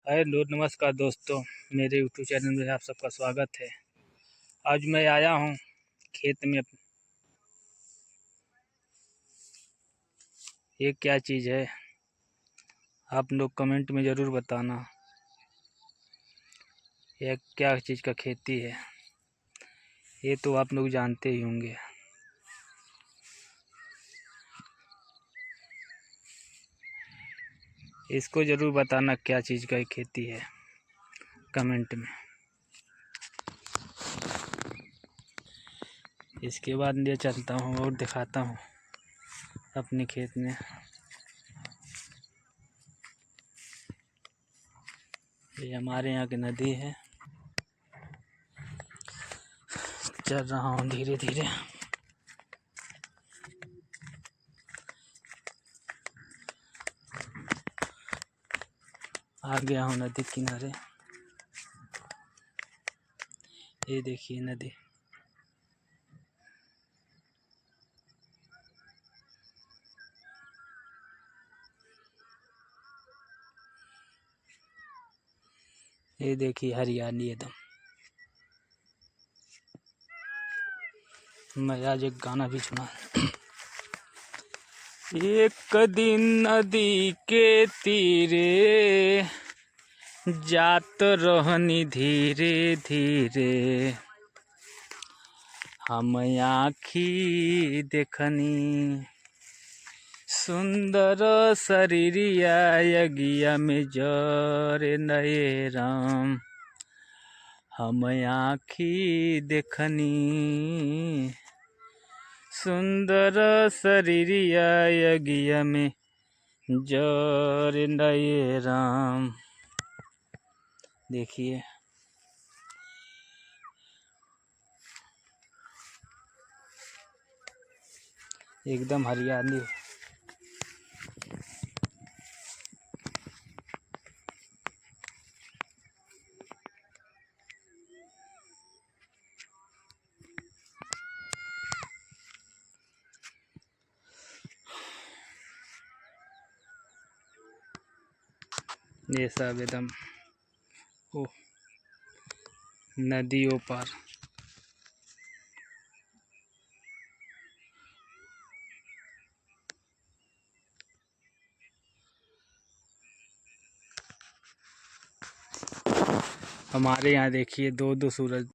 Hello नमस्कार दोस्तों, मेरे यूट्यूब चैनल में आप सबका स्वागत है। आज मैं आया हूँ खेत में। ये क्या चीज़ है, आप लोग कमेंट में ज़रूर बताना यह क्या चीज़ का खेती है। ये तो आप लोग जानते ही होंगे। इसको ज़रूर बताना क्या चीज़ का खेती है कमेंट में। इसके बाद ले चलता हूँ और दिखाता हूँ अपने खेत में। ये हमारे यहाँ की नदी है, चल रहा हूँ धीरे धीरे। आ गया हूँ नदी किनारे। ये देखिए नदी। ये देखिए हरियाली एकदम। मैं आज एक गाना भी सुना। एक दिन नदी के तीरे जात रहनी धीरे धीरे, हम आँखी देखनी सुंदर शरीरिया यगिया में जरे नए राम। हम आँखी देखनी सुंदर शरीरिया यगिया में जरे नए राम। देखिए एकदम हरियाली। ये सब एकदम ओ नदियों पर। हमारे यहाँ देखिए दो दो सूरज